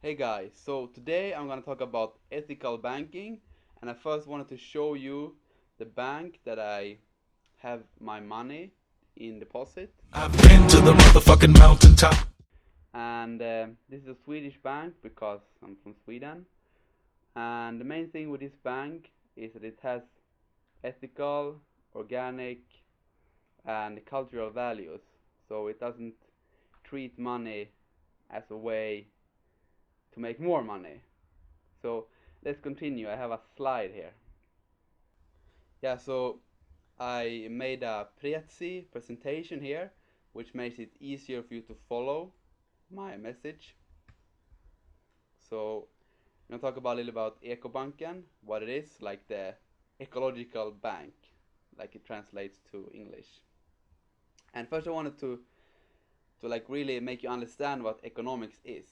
Hey guys, so today I'm gonna talk about ethical banking, and I first wanted to show you the bank that I have my money in deposit. I've been to the motherfucking mountaintop. And this is a Swedish bank because I'm from Sweden. And the main thing with this bank is that it has ethical, organic, and cultural values. So it doesn't treat money as a way to make more money. So let's continue. I have a slide here. Yeah, so I made a Prezi presentation here, which makes it easier for you to follow my message. So I'm gonna talk about a little about Ecobanken, what it is, like the ecological bank, like it translates to English. And first I wanted to like really make you understand what economics is.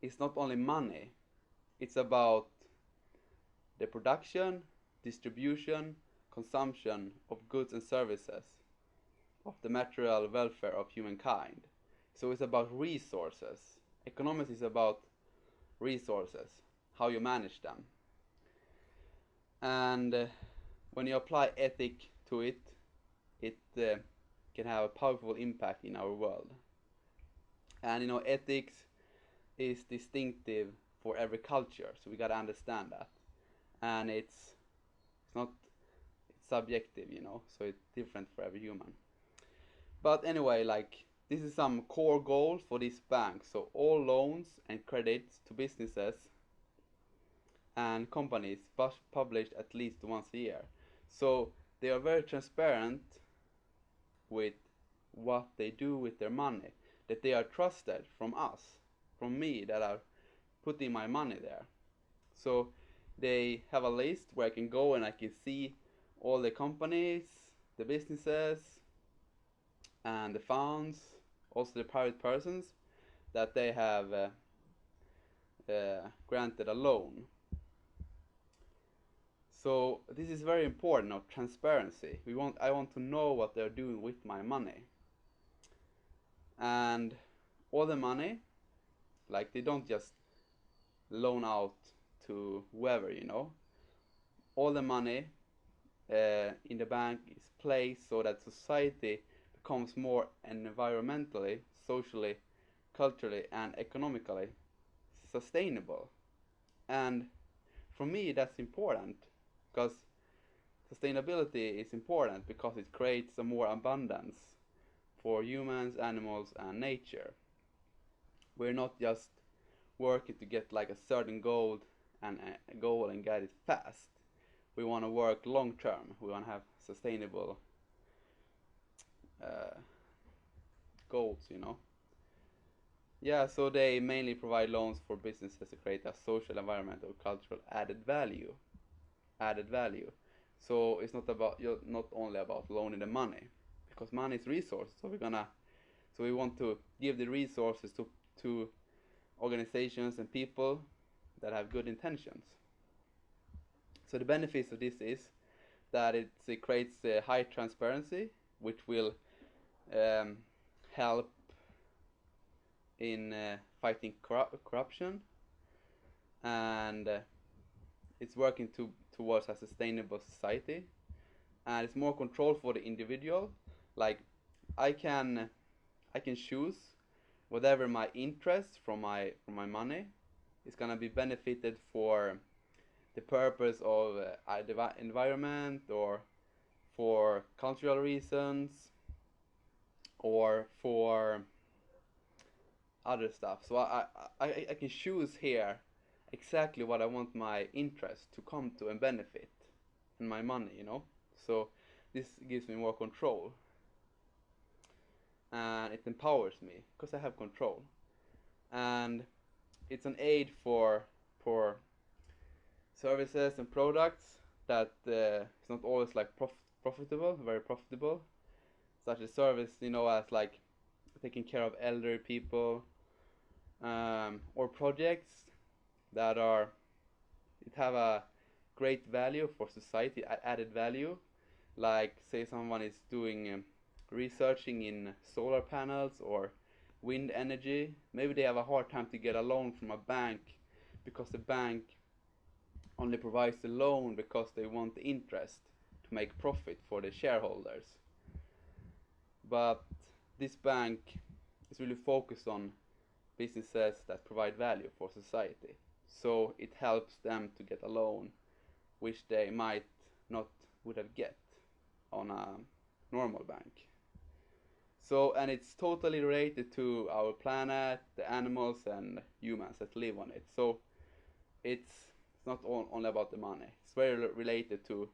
It's not only money, it's about the production, distribution, consumption of goods and services, of the material welfare of humankind. So it's about resources. Economics is about resources, how you manage them. And when you apply ethic to it, it can have a powerful impact in our world. And ethics is distinctive for every culture, so we gotta understand that. And it's not it's subjective, so it's different for every human. But anyway, like this is some core goals for this bank. So all loans and credits to businesses and companies published at least once a year. So they are very transparent with what they do with their money. That they are trusted from us, from me, that are putting my money there. So they have a list where I can go and I can see all the companies, the businesses, and the funds, also the private persons that they have granted a loan. So this is very important of transparency. I want to know what they're doing with my money. And all the money, like they don't just loan out to whoever. All the money in the bank is placed so that society becomes more environmentally, socially, culturally, and economically sustainable. And for me, that's important because sustainability is important because it creates a more abundance for humans, animals, and nature. We're not just working to get like a certain goal and get it fast. We want to work long term. We want to have sustainable uh, goals. Yeah, so they mainly provide loans for businesses to create a social, environmental, cultural added value. Added value. So it's not only about loaning the money, because money is resource. So we want to give the resources to organizations and people that have good intentions. So the benefits of this is that it creates high transparency, which will um, help in fighting corruption, and it's working towards a sustainable society, and it's more control for the individual. Like I can I can choose whatever my interest from my money is gonna be benefited for the purpose of the environment, or for cultural reasons, or for other stuff. So I can choose here exactly what I want my interest to come to and benefit in my money. So this gives me more control, and it empowers me because I have control, and it's an aid for services and products that is not always like profitable, very profitable, such as service, as like taking care of elderly people, or projects that have a great value for society, added value, like say someone is doing researching in solar panels or wind energy. Maybe they have a hard time to get a loan from a bank because the bank only provides the loan because they want the interest to make profit for the shareholders. But this bank is really focused on businesses that provide value for society. So it helps them to get a loan which they might not would have get on a normal bank. So, and it's totally related to our planet, the animals and humans that live on it. So it's not only about the money. It's very related to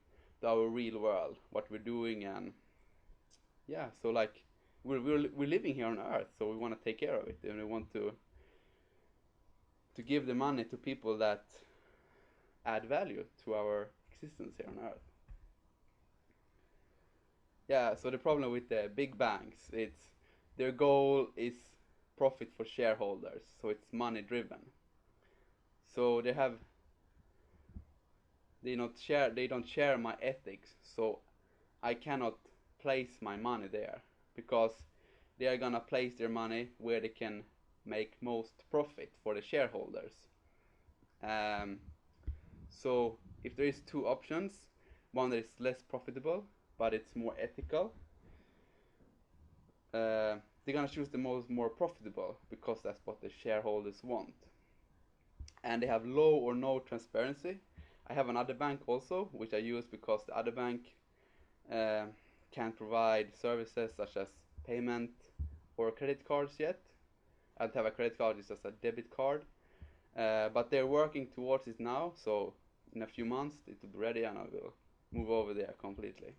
our real world, what we're doing, and yeah. So like we're living here on Earth, so we want to take care of it, and we want to give the money to people that add value to our existence here on Earth. Yeah. So the problem with the big banks, it's their goal is profit for shareholders, so it's money driven. So they don't share my ethics, so I cannot place my money there because they are gonna place their money where they can make most profit for the shareholders. So if there is two options, one that is less profitable but it's more ethical, they're gonna choose the more profitable because that's what the shareholders want. And they have low or no transparency. I have another bank also, which I use because the other bank can't provide services such as payment or credit cards yet. I don't have a credit card, it's just a debit card. But they're working towards it now, so in a few months it will be ready and I will move over there completely.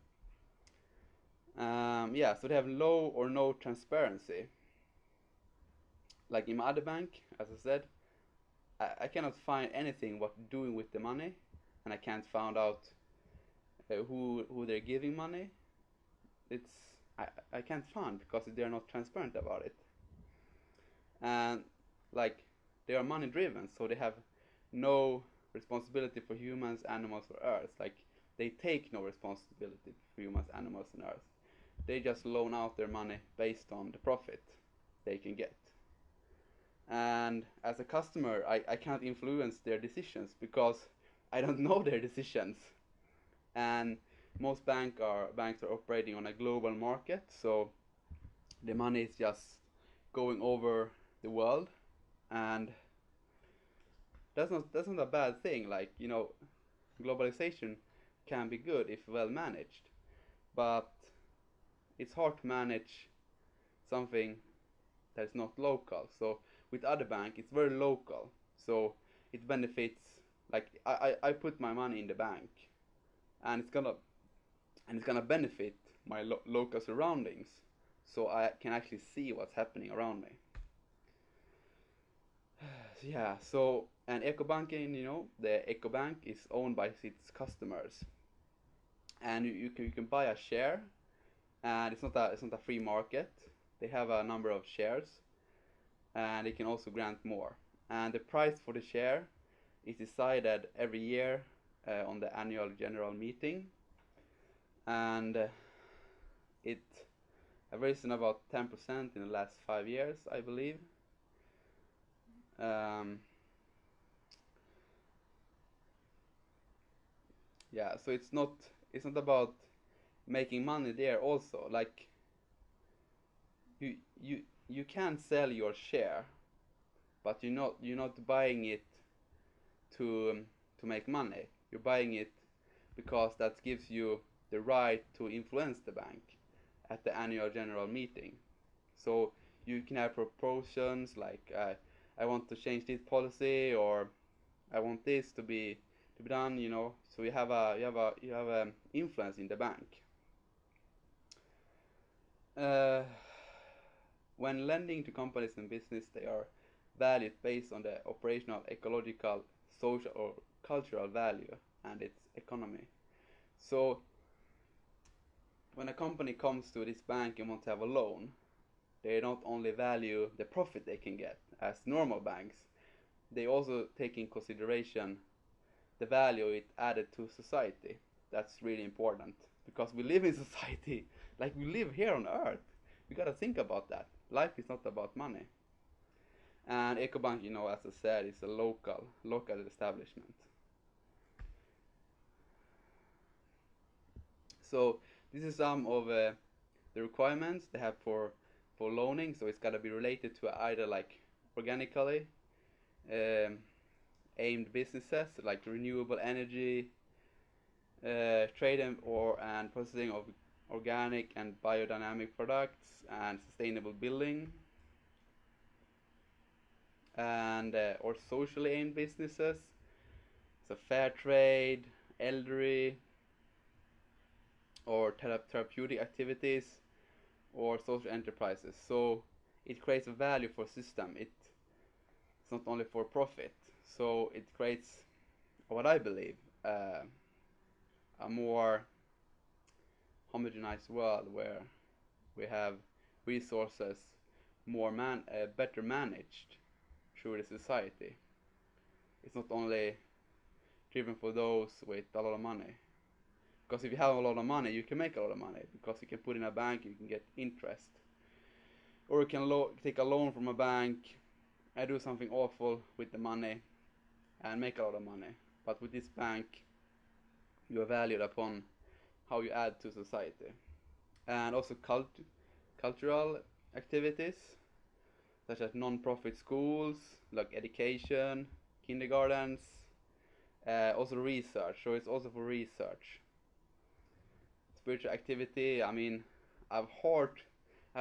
Yeah, so they have low or no transparency. Like in my other bank, as I said, I cannot find anything what doing with the money, and I can't find out who they're giving money. I can't find because they're not transparent about it. And like they are money driven, so they have no responsibility for humans, animals, or Earth. Like they take no responsibility for humans, animals, and Earth. They just loan out their money based on the profit they can get. And as a customer, I can't influence their decisions because I don't know their decisions. And most banks are operating on a global market, so the money is just going over the world, and that's not a bad thing. Like, you know, globalization can be good if well managed, but it's hard to manage something that's not local. So with other bank, it's very local, so it benefits. Like I put my money in the bank, and it's gonna benefit my local surroundings, so I can actually see what's happening around me. Yeah. So and Ecobank, you know, the Ecobank is owned by its customers, and you can buy a share, and it's not a free market. They have a number of shares, and they can also grant more. And the price for the share is decided every year on the annual general meeting, and it has risen about 10% in the last 5 years, I believe. Yeah, so it's not about making money there also. Like you you can sell your share, but you're not buying it to make money. You're buying it because that gives you the right to influence the bank at the annual general meeting. So you can have propositions like I want to change this policy, or I want this to be done. You know, so you have a influence in the bank. When lending to companies and business, they are valued based on the operational, ecological, social, or cultural value and its economy. So when a company comes to this bank and wants to have a loan, they not only value the profit they can get as normal banks, they also take in consideration the value it added to society. That's really important because we live in society, like we live here on Earth. We gotta think about that. life is not about money. And Ecobank, as I said, is a local establishment. So this is some of the requirements they have for loaning. So it's got to be related to either like organically aimed businesses like renewable energy, trade and processing of organic and biodynamic products, and sustainable building, and or socially aimed businesses, so fair trade, elderly, or therapeutic activities, or social enterprises. So it creates a value for system. It's not only for profit. So it creates what I believe a more homogenized world where we have resources better managed through the society. It's not only driven for those with a lot of money. Because if you have a lot of money, you can make a lot of money. Because you can put in a bank, you can get interest. Or you can take a loan from a bank and do something awful with the money and make a lot of money. But with this bank, you are valued upon how you add to society. And also cultural activities, such as non-profit schools, like education, kindergartens, also research. So it's also for research. Spiritual activity. I mean, I have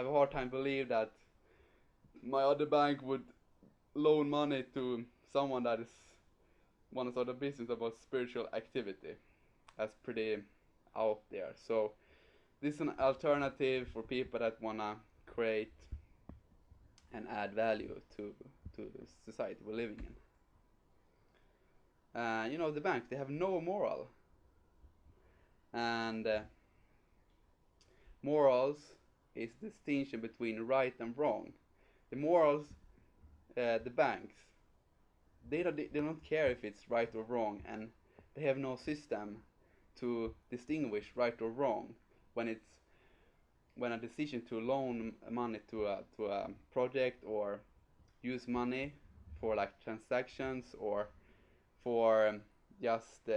a hard time believe that my other bank would loan money to someone that is want to start a business about spiritual activity. That's pretty out there. So this is an alternative for people that wanna create and add value to the society we're living in. The banks, they have no moral, and morals is the distinction between right and wrong. The morals, the banks, they don't care if it's right or wrong, and they have no system to distinguish right or wrong when a decision to loan money to a project, or use money for like transactions, or for just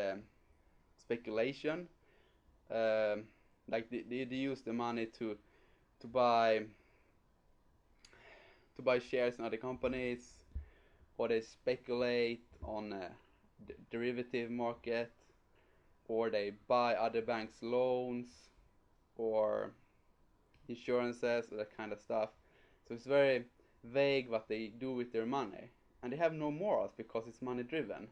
speculation. Like they use the money to buy shares in other companies, or they speculate on a derivative market, or they buy other banks' loans, or insurances, or that kind of stuff. So it's very vague what they do with their money, and they have no morals because it's money driven.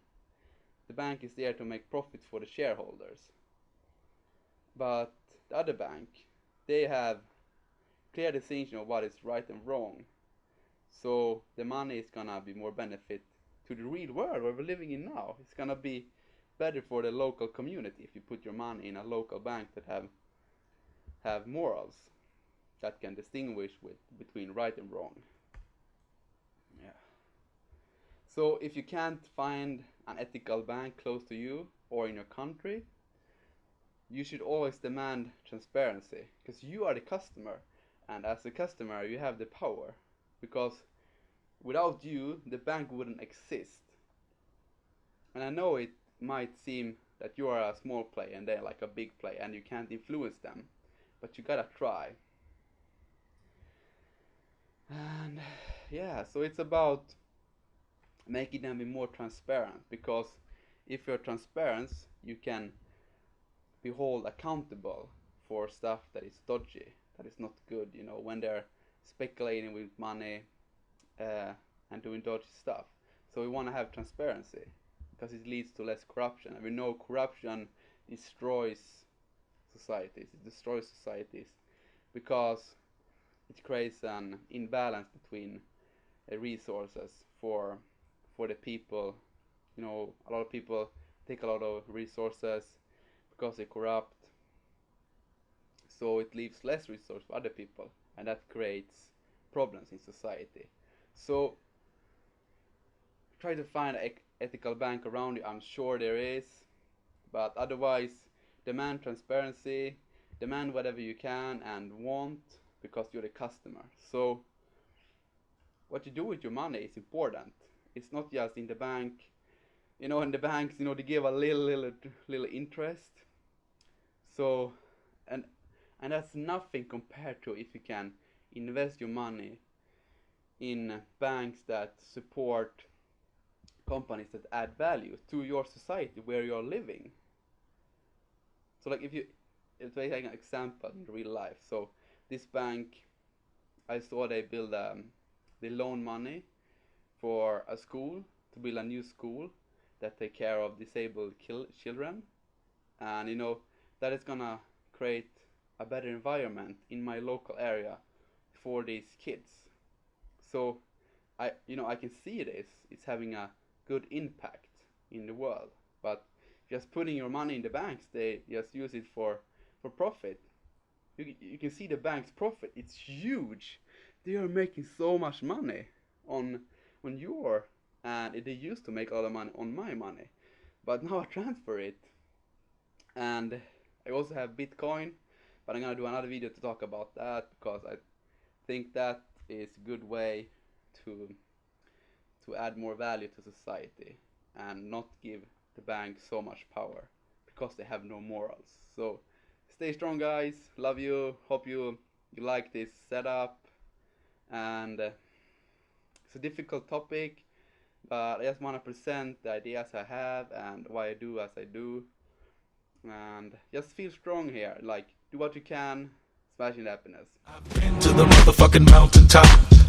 The bank is there to make profits for the shareholders. But the other bank, they have clear distinction of what is right and wrong. So the money is gonna be more benefit to the real world where we're living in now. It's gonna be better for the local community if you put your money in a local bank that have morals that can distinguish between right and wrong. Yeah. So if you can't find an ethical bank close to you or in your country, you should always demand transparency, because you are the customer, and as a customer you have the power, because without you the bank wouldn't exist. And I know it might seem that you are a small player and they're like a big player and you can't influence them, but you gotta try. And yeah, so it's about making them be more transparent, because if you're transparent, you can be held accountable for stuff that is dodgy, that is not good, when they're speculating with money and doing dodgy stuff. So we want to have transparency, because it leads to less corruption. And we know corruption destroys societies. It destroys societies because it creates an imbalance between resources for the people. A lot of people take a lot of resources because they corrupt, so it leaves less resource for other people, and that creates problems in society. So try to find an ethical bank around you. I'm sure there is, but otherwise demand transparency, demand whatever you can and want, because you're the customer. So what you do with your money is important. It's not just in the bank. In the banks, they give a little interest. So, and that's nothing compared to if you can invest your money in banks that support companies that add value to your society where you're living. So like if I take an example in real life. So this bank, I saw they loan money for a school to build a new school that take care of disabled children, and that is gonna create a better environment in my local area for these kids. So I can see this. It's having a good impact in the world. But just putting your money in the banks, they just use it for profit. You can see the bank's profit. It's huge. They are making so much money on your, and they used to make a lot of money on my money. But now I transfer it, and I also have Bitcoin, but I'm gonna do another video to talk about that because I think that is a good way to add more value to society and not give the bank so much power because they have no morals. So stay strong, guys. Love you. Hope you like this setup. And it's a difficult topic, but I just want to present the ideas I have and why I do as I do. And just feel strong here. Like, do what you can. Smashing happiness. I've been to the motherfucking mountaintop.